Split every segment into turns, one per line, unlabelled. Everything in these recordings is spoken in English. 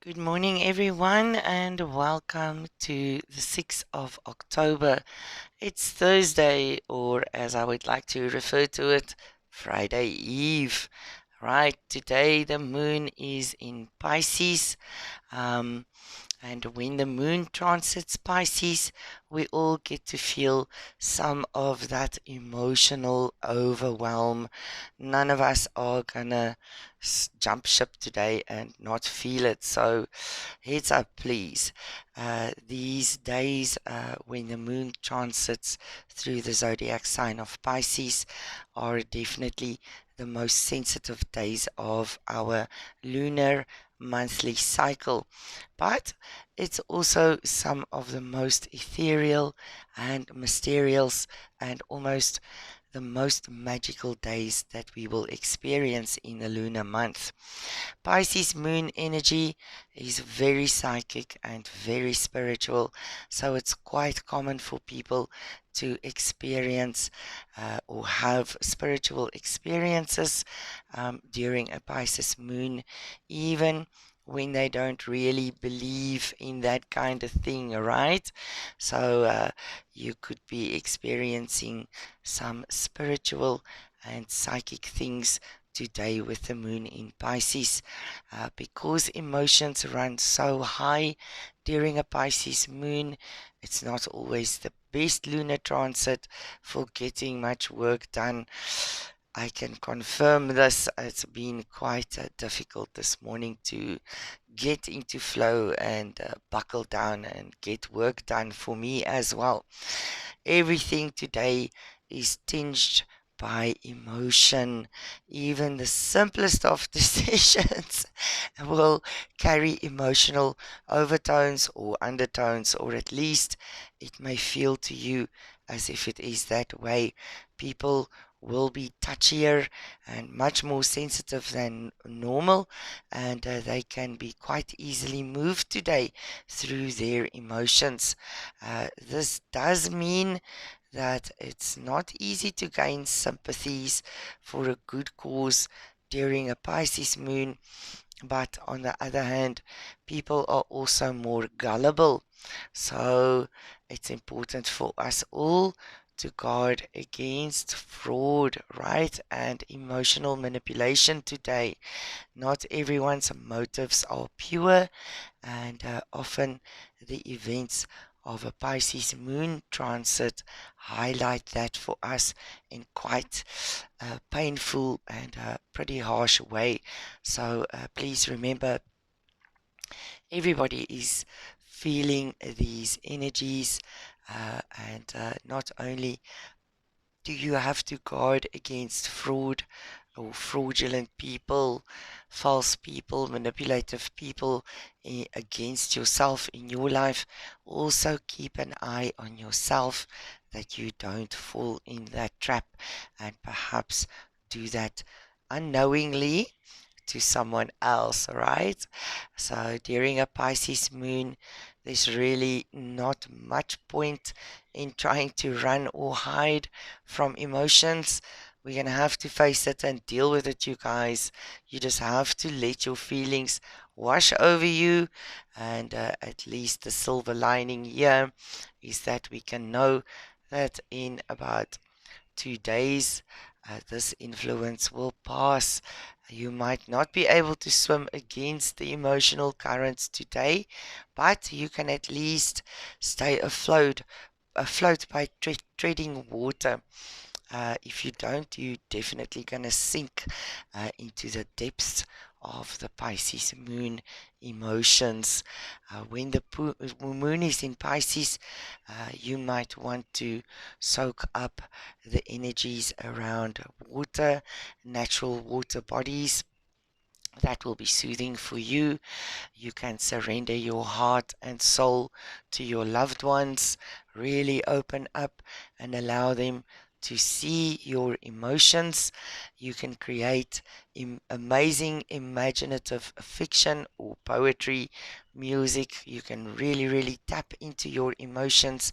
Good morning, everyone, and welcome to the 6th of October. It's Thursday, or as I would like to refer to it, Friday Eve. Right, today the moon is in Pisces. Um, and when the moon transits Pisces, we all get to feel some of that emotional overwhelm. None of us are gonna jump ship today and not feel it. So, heads up, please. These days, when the moon transits through the zodiac sign of Pisces, are definitely the most sensitive days of our lunar monthly cycle. But it's also some of the most ethereal and mysterious and almost the most magical days that we will experience in the lunar month. Pisces moon energy is very psychic and very spiritual, so it's quite common for people to experience or have spiritual experiences during a Pisces moon, even when they don't really believe in that kind of thing, right? So you could be experiencing some spiritual and psychic things today with the moon in Pisces. Because emotions run so high during a Pisces moon, it's not always the best lunar transit for getting much work done. I can confirm this. It's been quite difficult this morning to get into flow and buckle down and get work done for me as well. Everything today is tinged by emotion. Even the simplest of decisions will carry emotional overtones or undertones, or at least it may feel to you as if it is that way. People will be touchier and much more sensitive than normal, and they can be quite easily moved today through their emotions. This does mean that it's not easy to gain sympathies for a good cause during a Pisces moon, but on the other hand, people are also more gullible. So it's important for us all to guard against fraud, right? And emotional manipulation today. Not everyone's motives are pure, and often the events of a Pisces moon transit highlight that for us in quite a painful and pretty harsh way. So please remember, everybody is feeling these energies, and not only do you have to guard against fraud or fraudulent people, false people, manipulative people against yourself in your life. Also, keep an eye on yourself that you don't fall in that trap and perhaps do that unknowingly to someone else, right? So during a Pisces moon, there's really not much point in trying to run or hide from emotions. We're going to have to face it and deal with it, you guys. You just have to let your feelings wash over you. And at least the silver lining here is that we can know that in about 2 days, this influence will pass. You might not be able to swim against the emotional currents today, but you can at least stay afloat by treading water. If you don't, you're definitely going to sink into the depths of the Pisces moon emotions. When the moon is in Pisces, you might want to soak up the energies around water, natural water bodies. That will be soothing for you. You can surrender your heart and soul to your loved ones. Really open up and allow them to see your emotions. You can create amazing imaginative fiction or poetry, music. You can really tap into your emotions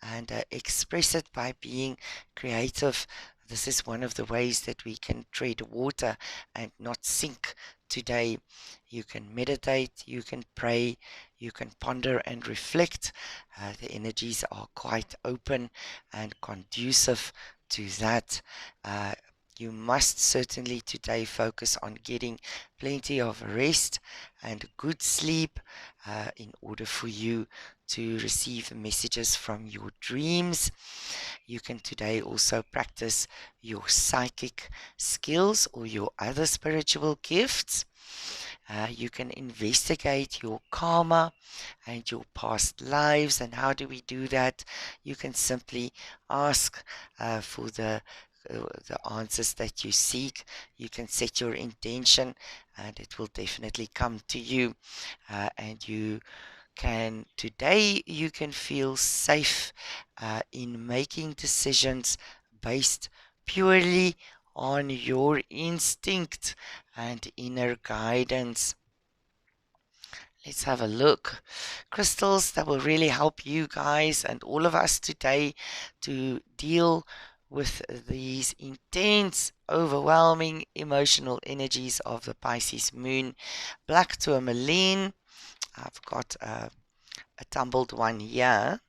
and express it by being creative. This is one of the ways that we can tread water and not sink today. You can meditate, you can pray, you can ponder and reflect. The energies are quite open and conducive to that. Uh, you must certainly today focus on getting plenty of rest and good sleep in order for you to receive messages from your dreams. You can today also practice your psychic skills or your other spiritual gifts. You can investigate your karma and your past lives. And how do we do that? You can simply ask for the answers that you seek. You can set your intention, and it will definitely come to you. And you can feel safe in making decisions based purely on your instinct and inner guidance. Let's have a look. Crystals that will really help you guys and all of us today to deal with these intense, overwhelming emotional energies of the Pisces moon. Black tourmaline. I've got a tumbled one here.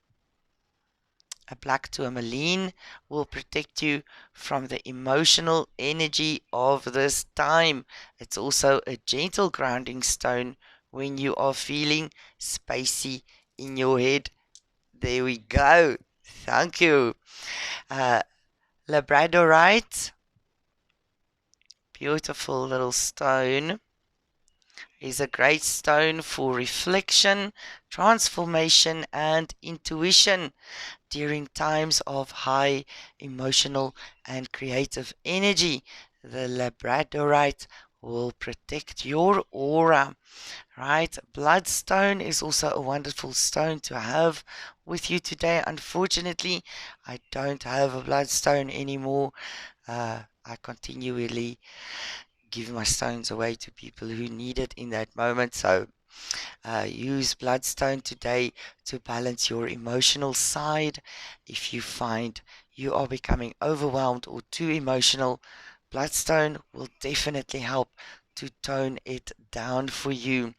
A black tourmaline will protect you from the emotional energy of this time. It's also a gentle grounding stone when you are feeling spacey in your head. There we go. Thank you. Uh, Labradorite, beautiful little stone, is a great stone for reflection, transformation, and intuition during times of high emotional and creative energy. The Labradorite will protect your aura, right? Bloodstone is also a wonderful stone to have with you today. Unfortunately, I don't have a bloodstone anymore. I continually give my stones away to people who need it in that moment. So use Bloodstone today to balance your emotional side. If you find you are becoming overwhelmed or too emotional, Bloodstone will definitely help to tone it down for you.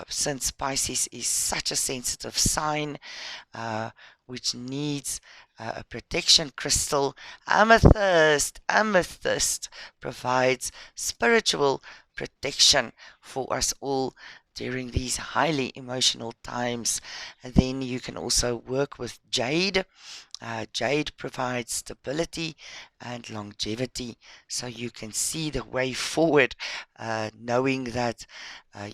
Since Pisces is such a sensitive sign, uh, which needs a protection crystal, amethyst provides spiritual protection for us all during these highly emotional times. And then you can also work with jade. Jade provides stability and longevity, so you can see the way forward, knowing that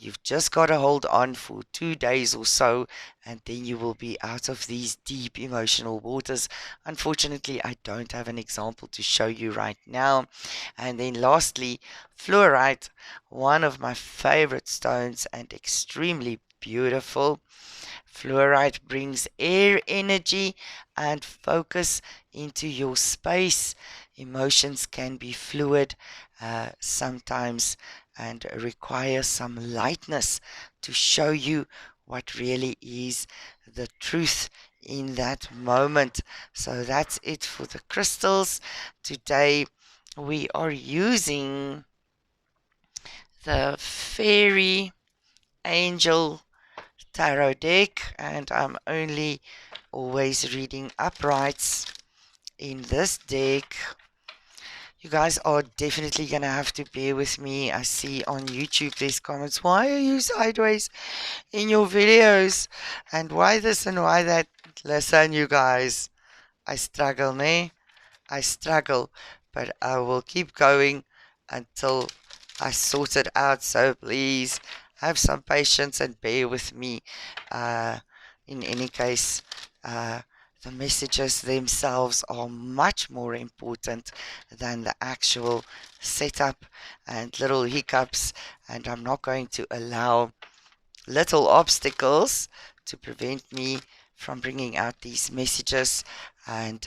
you've just got to hold on for 2 days or so, and then you will be out of these deep emotional waters. Unfortunately, I don't have an example to show you right now. And then lastly, fluorite, one of my favorite stones and extremely beautiful. Fluorite brings air energy and focus into your space. Emotions can be fluid sometimes and require some lightness to show you what really is the truth in that moment. So that's it for the crystals. Today we are using the Fairy Angel Tarot deck, and I'm only always reading uprights in this deck. You guys are definitely gonna have to bear with me. I see on YouTube there's comments, why are you sideways in your videos? And why this and why that? Listen, you guys, I struggle, ne? I struggle, but I will keep going until I sort it out. So please have some patience and bear with me. Uh, in any case, uh, the messages themselves are much more important than the actual setup and little hiccups, and I'm not going to allow little obstacles to prevent me from bringing out these messages and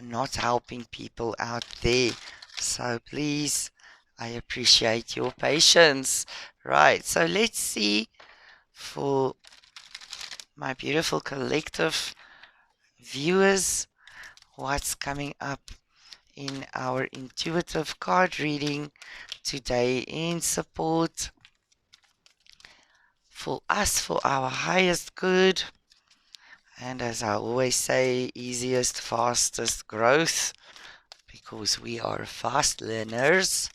not helping people out there. So please, I appreciate your patience. Right, so let's see for my beautiful collective viewers what's coming up in our intuitive card reading today in support for us, for our highest good. And as I always say, easiest, fastest growth, because we are fast learners.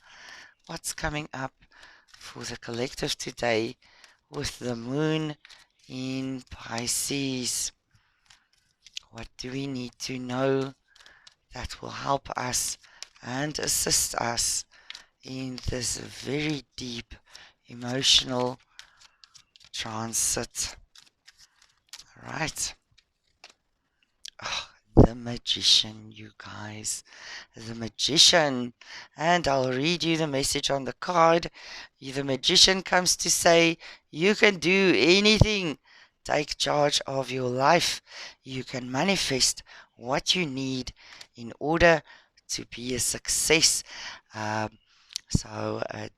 What's coming up for the collective today with the moon in Pisces? What do we need to know that will help us and assist us in this very deep emotional transit? Right. Oh, the magician, you guys. The magician. And I'll read you the message on the card. The magician comes to say, you can do anything. Take charge of your life. You can manifest what you need in order to be a success. Um,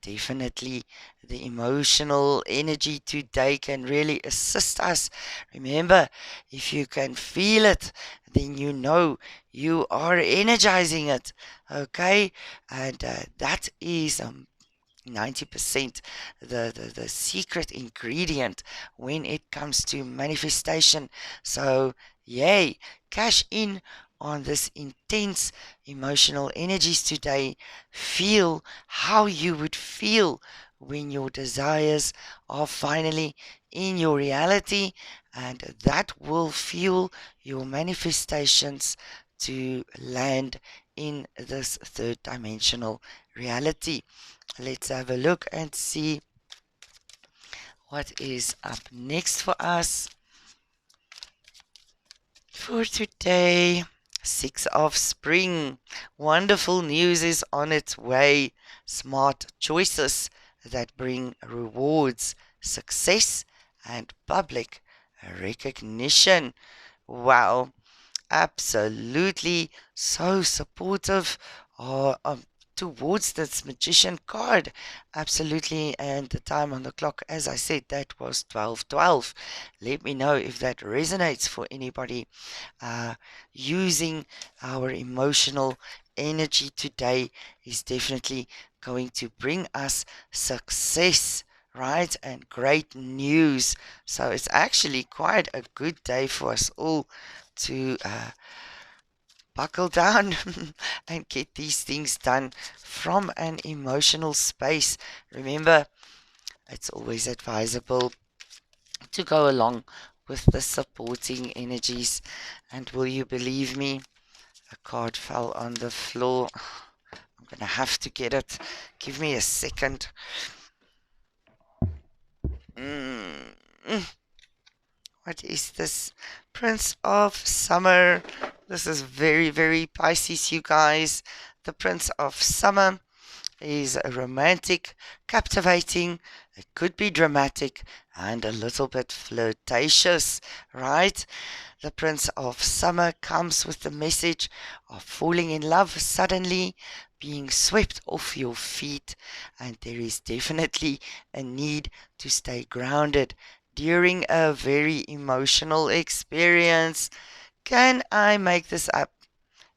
definitely the emotional energy today can really assist us. Remember, if you can feel it, then you know you are energizing it. Okay, and that is 90% the secret ingredient when it comes to manifestation. So, yay, cash in on this intense emotional energies today. Feel how you would feel when your desires are finally in your reality, and that will fuel your manifestations to land in this third dimensional reality. Let's have a look and see what is up next for us for today. 6 of spring. Wonderful news is on its way. Smart choices that bring rewards, success, and public recognition. Wow. Absolutely so supportive towards this magician card. Absolutely. And the time on the clock, as I said, that was 12:12. Let me know if that resonates for anybody. uh, Using our emotional energy today is definitely going to bring us success, right? And great news. So it's actually quite a good day for us all to buckle down and get these things done from an emotional space. Remember, it's always advisable to go along with the supporting energies. And will you believe me? A card fell on the floor. I'm gonna have to get it. Give me a second. Mm. What is this? Prince of Summer. This is very, very Pisces, you guys. The Prince of Summer is romantic, captivating, it could be dramatic, and a little bit flirtatious, right? The Prince of Summer comes with the message of falling in love suddenly, being swept off your feet, and there is definitely a need to stay grounded during a very emotional experience. Can I make this up?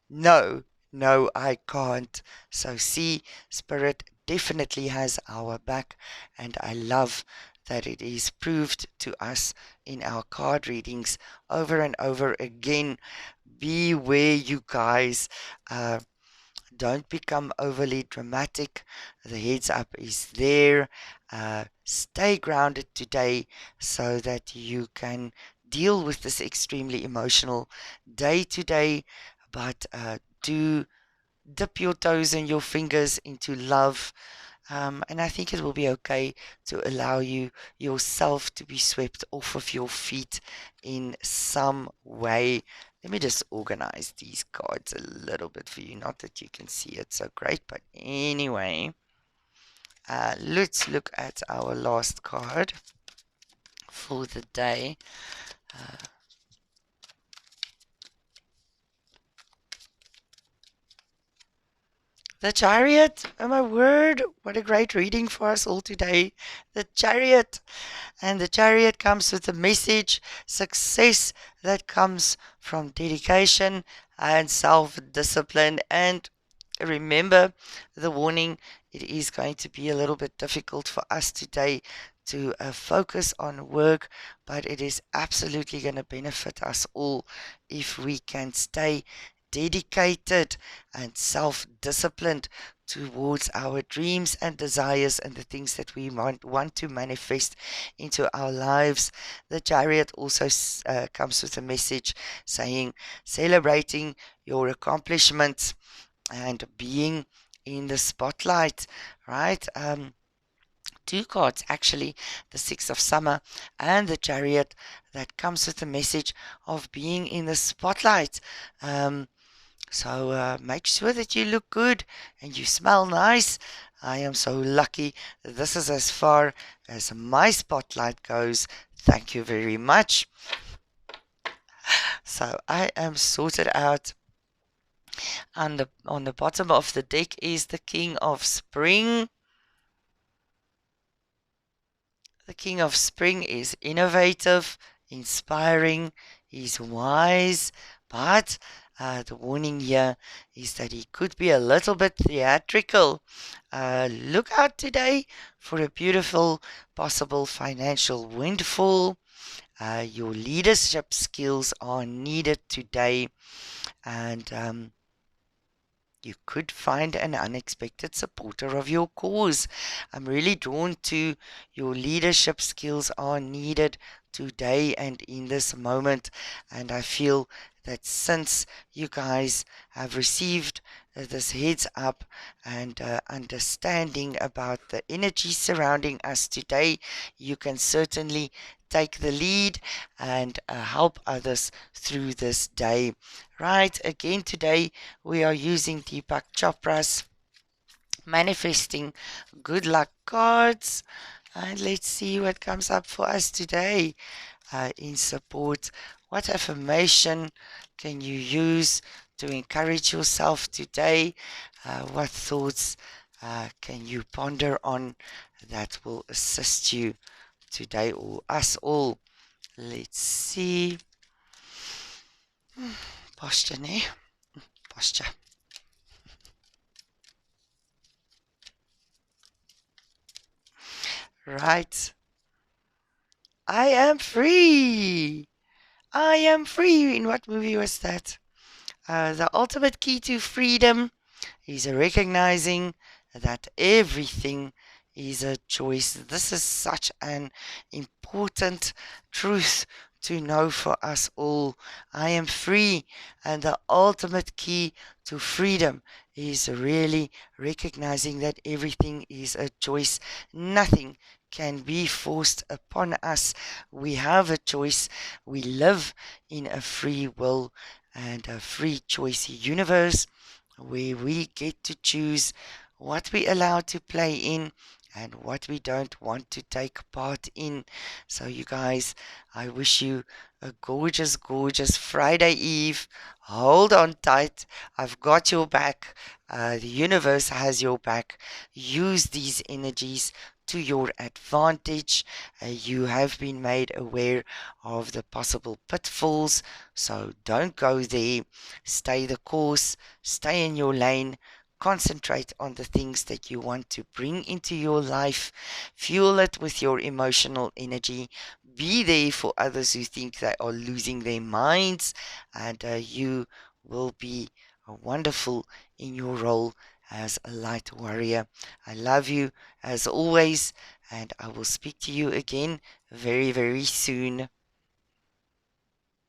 No, no, I can't. So, see, Spirit definitely has our back, and I love that it is proved to us in our card readings over and over again. Beware, you guys. Uh, don't become overly dramatic. The heads up is there. Stay grounded today so that you can deal with this extremely emotional day to day, but do dip your toes and your fingers into love. And I think it will be okay to allow you yourself to be swept off of your feet in some way. Let me just organize these cards a little bit for you. Not that you can see it so great, but anyway, let's look at our last card for the day. Uh, the Chariot. Oh my word, what a great reading for us all today. The Chariot. And the Chariot comes with a message, success that comes from dedication and self discipline. And remember the warning. It is going to be a little bit difficult for us today to focus on work, but it is absolutely going to benefit us all if we can stay dedicated and self disciplined towards our dreams and desires and the things that we want to manifest into our lives. The chariot also comes with a message saying, celebrating your accomplishments and being in the spotlight, right? Two cards actually, the Six of Summer and the Chariot, that comes with the message of being in the spotlight. So make sure that you look good and you smell nice. I am so lucky. This is as far as my spotlight goes. Thank you very much. So I am sorted out. On the bottom of the deck is the King of Spring. The King of Spring is innovative, inspiring, he's wise, but the warning here is that he could be a little bit theatrical. Look out today for a beautiful possible financial windfall. Your leadership skills are needed today, and you could find an unexpected supporter of your cause. I'm really drawn to your leadership skills are needed today and in this moment. And I feel that since you guys have received this heads up and understanding about the energy surrounding us today, you can certainly take the lead and help others through this day. Right, again today we are using Deepak Chopra's manifesting good luck cards, and let's see what comes up for us today in support. What affirmation can you use to encourage yourself today? What thoughts can you ponder on that will assist you today or us all? Let's see. Posture, ne? Posture. Right. I am free. I am free. In what movie was that? The ultimate key to freedom is recognizing that everything is a choice. This is such an important truth to know for us all. I am free, and the ultimate key to freedom is really recognizing that everything is a choice. Nothing can be forced upon us. We have a choice. We live in a free will and a free choice universe where we get to choose what we allow to play in and what we don't want to take part in. So, you guys, I wish you a gorgeous, gorgeous Friday Eve. Hold on tight. I've got your back. The universe has your back. Use these energies to your advantage. You have been made aware of the possible pitfalls, so don't go there. Stay the course, stay in your lane, concentrate on the things that you want to bring into your life, fuel it with your emotional energy. Be there for others who think they are losing their minds, and you will be wonderful in your role as a light warrior. I love you as always, and I will speak to you again very, very soon.